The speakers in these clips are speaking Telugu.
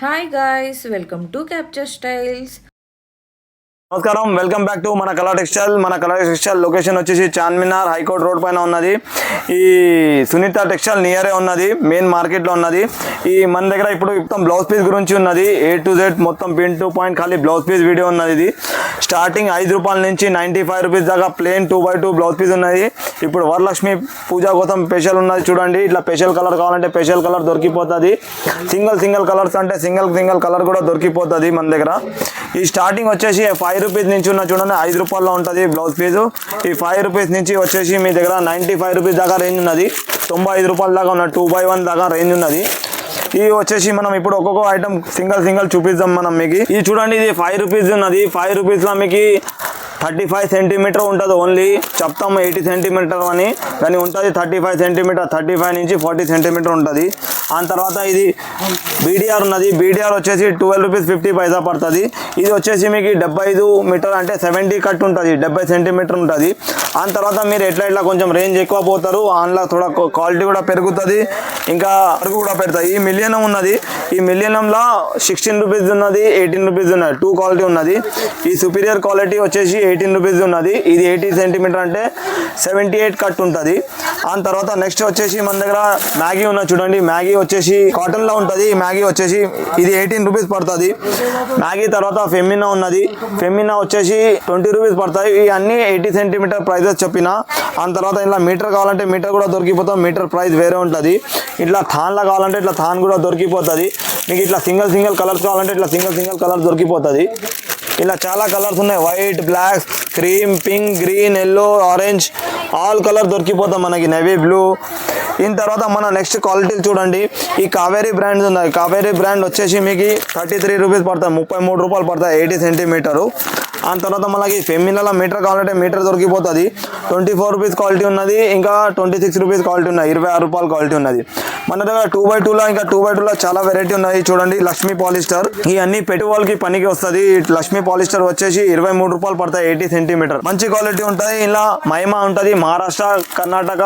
Hi guys, welcome to Capture Styles. నమస్కారం, వెల్కమ్ బ్యాక్ టు మన కలర్ టెక్స్టైల్ లొకేషన్ వచ్చేసి చార్మినార్ హైకోర్ట్ రోడ్ పైన ఉన్నది. ఈ సునీత టెక్స్టైల్ నియరే ఉన్నది, మెయిన్ మార్కెట్లో ఉన్నది. ఈ మన దగ్గర ఇప్పుడు మొత్తం బ్లౌజ్ పీస్ గురించి ఉన్నది, A to Z మొత్తం పిన్ టు పాయింట్ ఖాళీ బ్లౌజ్ పీస్ వీడియో ఉన్నది. ఇది స్టార్టింగ్ 5 రూపాయల నుంచి 95 రూపీస్ దాకా ప్లేన్ 2x2 బ్లౌజ్ పీస్ ఉన్నది. ఇప్పుడు వరలక్ష్మి పూజ కోసం స్పెషల్ ఉన్నది చూడండి. ఇట్లా స్పెషల్ కలర్ కావాలంటే స్పెషల్ కలర్ దొరికిపోతుంది. సింగిల్ కలర్స్ అంటే సింగిల్ కలర్ కూడా దొరికిపోతుంది మన దగ్గర. ఈ స్టార్టింగ్ వచ్చేసి 5 రూపీస్ నుంచి ఉన్న చూడండి, 5 రూపాయల్లో ఉంటుంది బ్లౌజ్ పీసు. ఈ 5 రూపీస్ నుంచి వచ్చేసి మీ దగ్గర 95 రూపీస్ దాకా రేంజ్ ఉన్నది, 95 రూపాయల దాకా ఉన్న 2x1 దాకా రేంజ్ ఉన్నది. ఇది వచ్చేసి మనం ఇప్పుడు ఒక్కొక్క ఐటమ్ సింగిల్ చూపిద్దాం మనం మీకు. ఇది చూడండి, ఇది 5 రూపీస్ ఉన్నది. 5 రూపీస్లో మీకు 35 సెంటీమీటర్ ఉంటుంది. ఓన్లీ చెప్తాము 80 సెంటీమీటర్ అని, కానీ ఉంటుంది 35 సెంటీమీటర్, 35 నుంచి 40 సెంటీమీటర్ ఉంటుంది. ఆ తర్వాత ఇది బీడీఆర్ ఉన్నది. బీడీఆర్ వచ్చేసి 12 రూపీస్ 50 పైసా పడుతుంది. ఇది వచ్చేసి మీకు 75 మీటర్ అంటే 70 కట్ ఉంటుంది, 70 సెంటీమీటర్ ఉంటుంది. ఆ తర్వాత మీరు ఎట్లా కొంచెం రేంజ్ ఎక్కువ పోతారు, అందులో థోడా క్వాలిటీ కూడా పెరుగుతుంది, ఇంకా అరుగు కూడా పెడతాయి. ఈ మిలియనం ఉన్నది. ఈ మిలియనంలో 16 రూపీస్ ఉన్నది, 18 రూపీస్ ఉన్నది, 2 క్వాలిటీ ఉన్నది. ఈ సుపీరియర్ క్వాలిటీ వచ్చేసి 18 రూపీస్ ఉన్నది. ఇది 80 సెంటీమీటర్ అంటే 78 కట్ ఉంటుంది. ఆ తర్వాత నెక్స్ట్ వచ్చేసి మన దగ్గర మ్యాగీ ఉన్నది చూడండి. మ్యాగీ వచ్చేసి కాటన్లో ఉంటుంది. మ్యాగీ వచ్చేసి ఇది 18 రూపీస్ పడుతుంది. మ్యాగీ తర్వాత ఫెమినా ఉన్నది. ఫెమినా వచ్చేసి 20 రూపీస్ పడతాయి. ఇవి అన్నీ 80 సెంటీమీటర్ ప్రైజెస్ చెప్పిన. ఆ తర్వాత ఇలా మీటర్ కావాలంటే మీటర్ కూడా దొరికిపోతాం, మీటర్ ప్రైస్ వేరే ఉంటుంది. ఇట్లా థాన్లా కావాలంటే ఇట్లా థాన్ కూడా దొరికిపోతుంది. మీకు ఇట్లా సింగిల్ కలర్స్ కావాలంటే ఇట్లా సింగిల్ కలర్ దొరికిపోతుంది. ఇలా చాలా కలర్స్ ఉన్నాయి, white, black, cream, pink, green, yellow, orange, all colour దొరికిపోతాం మనకి, నేవీ బ్లూ. దీని తర్వాత మన నెక్స్ట్ క్వాలిటీలు చూడండి. ఈ కావేరీ బ్రాండ్స్ ఉన్నాయి. కావేరీ బ్రాండ్ వచ్చేసి మీకు 33 రూపీస్ పడతాయి, 33 రూపాయలు పడతాయి 80 సెంటీమీటరు. ఆ తర్వాత మనకి ఫెమినాలో మీటర్ కావాలంటే మీటర్ దొరికిపోతుంది. 24 రూపీస్ క్వాలిటీ ఉన్నది, ఇంకా 26 రూపీస్ క్వాలిటీ ఉన్నది, 26 రూపాయల క్వాలిటీ ఉన్నది. మన దగ్గర 2x2లో ఇంకా 2x2లో చాలా వెరైటీ ఉన్నాయి చూడండి. లక్ష్మీ పాలిస్టర్, ఈ అన్ని పెట్టుబడికి పనికి వస్తుంది. లక్ష్మీ పాలిస్టర్ వచ్చేసి 23 రూపాయలు పడతాయి 80 సెంటీమీటర్. మంచి క్వాలిటీ ఉంటుంది. ఇలా మహిమా ఉంటుంది, మహారాష్ట్ర, కర్ణాటక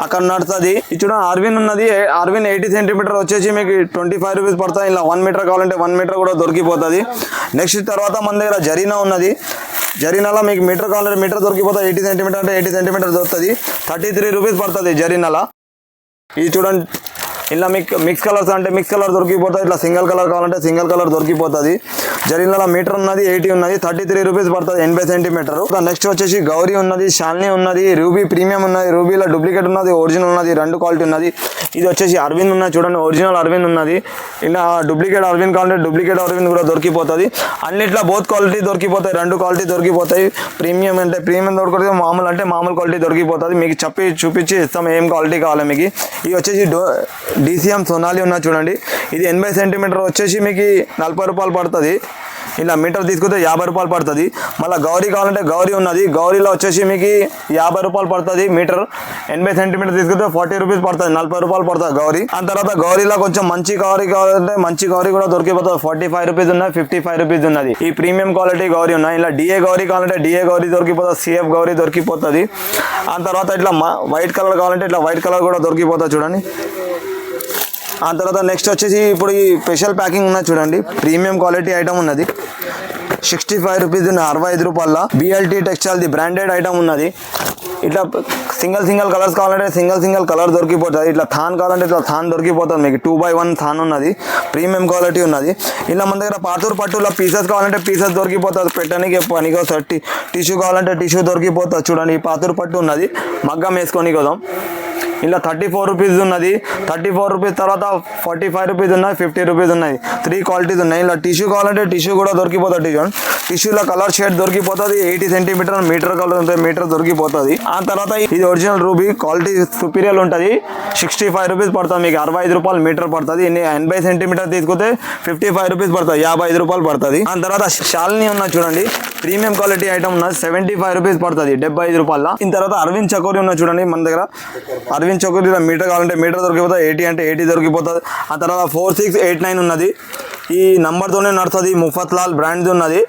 అక్కడ నడుస్తుంది. ఇది చూడండి, అరవింద్ ఉన్నది. అరవింద్ 80 సెంటీమీటర్ వచ్చేసి మీకు 25 రూపీస్ పడతాయి. ఇలా 1 మీటర్ కావాలంటే 1 మీటర్ కూడా దొరికిపోతుంది. నెక్స్ట్ తర్వాత మన దగ్గర జరీనా ఉన్నది. జరీనాలో మీకు మీటర్ కావాలంటే మీటర్ దొరికిపోతుంది. 80 సెంటీమీటర్ అంటే 80 సెంటీమీటర్ దొరుకుతుంది, 33 రూపీస్ పడుతుంది జరీనాలో. ఇది చూడండి, ఇలా మీకు మిక్స్ కలర్స్ అంటే మిక్స్ కలర్ దొరికిపోతుంది. ఇట్లా సింగిల్ కలర్ కావాలంటే సింగిల్ కలర్ దొరికిపోతుంది. జరీనాలో మీటర్ ఉన్నది, 80 ఉన్నది, 33 రూపీస్ పడుతుంది 80 సెంటీమీటర్. నెక్స్ట్ వచ్చేసి గౌరీ ఉన్నది, షాలిని ఉన్నది, రూబీ ప్రీమియం ఉన్నది, రూబీలో డూప్లికేట్ ఉన్నది, ఒరిజినల్ ఉన్నది, 2 క్వాలిటీ ఉన్నది. ఇది వచ్చేసి అరవింద్ ఉన్నది చూడండి, ఒరిజినల్ అరవింద్ ఉన్నది. ఇలా డూప్లికేట్ అరవింద్ కావాలంటే డూప్లికేట్ అరవింద్ కూడా దొరికిపోతుంది. అన్నిట్లో బోత్ క్వాలిటీ దొరికిపోతాయి, 2 క్వాలిటీ దొరికిపోతాయి. ప్రీమియం అంటే ప్రీమియం దొరకదు, మామూలు అంటే మామూలు క్వాలిటీ దొరికిపోతుంది. మీకు చూపించి ఇస్తాం ఏం క్వాలిటీ కావాలి మీకు. ఇది వచ్చేసి DCM సోనాలి ఉన్నది చూడండి. ఇది 80 సెంటీమీటర్ వచ్చేసి మీకు 40 రూపాయలు పడుతుంది. ఇలా మీటర్ తీసుకుంటే 50 రూపాయలు పడుతుంది. మళ్ళీ గౌరీ కావాలంటే గౌరీ ఉన్నది. గౌరీలో వచ్చేసి మీకు 50 రూపాయలు పడుతుంది మీటర్. 80 సెంటీమీటర్ తీసుకుంటే 40 రూపీస్ పడుతుంది, 40 రూపాయలు పడుతుంది గౌరీ. ఆ తర్వాత గౌరీలో కొంచెం మంచి గౌరీ కావాలంటే మంచి గౌరీ కూడా దొరికిపోతుంది. 45 రూపీస్ ఉన్నది, 55 రూపీస్ ఉన్నది. ఈ ప్రీమియం క్వాలిటీ గౌరీ ఉన్నాయి. ఇలా DA గౌరీ కావాలంటే DA గౌరీ దొరికిపోతుంది, CF గౌరీ దొరికిపోతుంది. ఆ తర్వాత ఇట్లా వైట్ కలర్ కావాలంటే ఇట్లా వైట్ కలర్ కూడా దొరికిపోతుంది చూడండి. ఆ తర్వాత నెక్స్ట్ వచ్చేసి ఇప్పుడు ఈ స్పెషల్ ప్యాకింగ్ ఉన్నది చూడండి, ప్రీమియం క్వాలిటీ ఐటమ్ ఉన్నది. 65 రూపీస్ ఉన్నది, 65 రూపాయల. BLT textile the branded item ఉన్నది. ఇట్లా సింగిల్ కలర్స్ కావాలంటే సింగిల్ కలర్ దొరికిపోతుంది. ఇట్లా థాన్ కావాలంటే ఇట్లా థాన్ దొరికిపోతుంది మీకు. 2x1 థాన్ ఉన్నది, ప్రీమియం క్వాలిటీ ఉన్నది. ఇలా మన దగ్గర పాతూరు పట్టులో పీసెస్ కావాలంటే పీసెస్ దొరికిపోతుంది, పెట్టడానికి పనికి వస్తుంది. టిష్యూ కావాలంటే టిష్యూ దొరికిపోతుంది చూడండి. ఈ పాతూరు పట్టు ఉన్నది, మగ్గం వేసుకొని కోసం. ఇలా 34 రూపీస్ ఉన్నది. 34 రూపీస్ తర్వాత 45 రూపీస్ ఉన్నాయి, 50 రూపీస్ ఉన్నాయి. 3 క్వాలిటీస్ ఉన్నాయి. ఇలా టిష్యూ కావాలంటే టిష్యూ కూడా దొరికిపోతుంది. టిష్యూలో కలర్ షేడ్ దొరికిపోతుంది. 80 సెంటీమీటర్ మీటర్ కలర్ ఉంటుంది, మీటర్ దొరికిపోతుంది. ఆ తర్వాత ఇది ఒరిజినల్ రూబీ క్వాలిటీ సుపీరియర్ ఉంటుంది. 65 రూపీస్ పడుతుంది మీకు, 65 రూపాయలు మీటర్ పడుతుంది. 80 సెంటీమీటర్ తీసుకుంటే 55 రూపీస్ పడుతుంది, 55 రూపాయలు పడుతుంది. ఆ తర్వాత షాలిని ఉన్నది చూడండి, ప్రీమియం క్వాలిటీ ఐటమ్ ఉన్నది, 75 రూపీస్ పడుతుంది, 75 రూపాయల. దీని తర్వాత అరవింద్ చకోరి ఉన్నది చూడండి మన దగ్గర. అరవింద్ చకోరి మీటర్ కావాలంటే మీటర్ దొరికిపోతుంది, 80 అంటే 80 దొరికిపోతుంది. ఆ తర్వాత 4689 ఉన్నది. ఈ నంబర్తోనే నడుస్తుంది. ముఫత్లాల్ బ్రాండ్ ఉన్నది,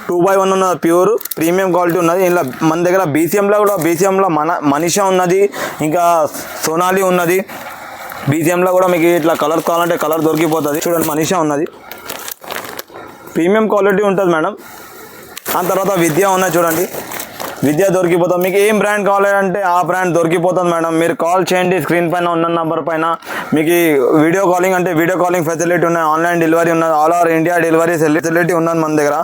2x1 ఉన్నది, ప్యూర్ ప్రీమియం క్వాలిటీ ఉన్నది. ఇలా మన దగ్గర BCMలో మనీషా ఉన్నది, ఇంకా సోనాలి ఉన్నది. బీజిఎంలో కూడా మీకు ఇట్లా కలర్ కావాలంటే కలర్ దొరికిపోతుంది. చూడండి మనీషా ఉన్నది, ప్రీమియం క్వాలిటీ ఉంటుంది మేడం. దాని తర్వాత విద్య ఉన్నది చూడండి, విద్య దొరికిపోతుంది. మీకు ఏం బ్రాండ్ కావాలంటే ఆ బ్రాండ్ దొరికిపోతుంది మేడం. మీరు కాల్ చేయండి, స్క్రీన్ పైన ఉన్న నెంబర్ పైన. మీకు వీడియో కాలింగ్ అంటే వీడియో కాలింగ్ ఫెసిలిటీ ఉన్నాయి, ఆన్లైన్ డెలివరీ ఉన్నది, all over India delivery facility ఉన్నది మన దగ్గర.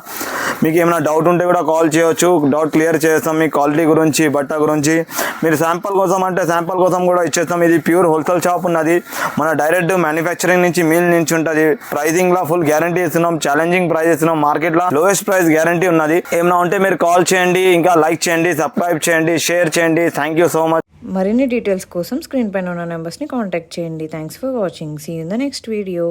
మీకు ఏమైనా డౌట్ ఉంటే కూడా కాల్ చేయొచ్చు, డౌట్ క్లియర్ చేస్తాం. మీ క్వాలిటీ గురించి, బట్ట గురించి. మీరు శాంపుల్ కోసం అంటే శాంపుల్ కోసం కూడా ఇచ్చేస్తాం. ఇది ప్యూర్ హోల్సేల్ షాప్ ఉన్నది, మన డైరెక్ట్ మ్యానుఫ్యాక్చరింగ్ నుంచి మిల్ నుంచి ఉంటుంది. ప్రైజింగ్లో ఫుల్ గ్యారంటీ ఇస్తున్నాం, ఛాలెంజింగ్ ప్రైస్ ఇస్తున్నాం. మార్కెట్లో లోయెస్ట్ ప్రైస్ గ్యారంటీ ఉన్నది. ఏమైనా ఉంటే మీరు కాల్ చేయండి, ఇంకా లైక్ చేయండి, సబ్స్క్రైబ్ చేయండి, షేర్ చేయండి. Thank you so much. మరిన్ని డీటెయిల్స్ కోసం స్క్రీన్ పైన ఉన్న నెంబర్స్ని కాంటాక్ట్ చేయండి. Thanks for watching. See you in the next video.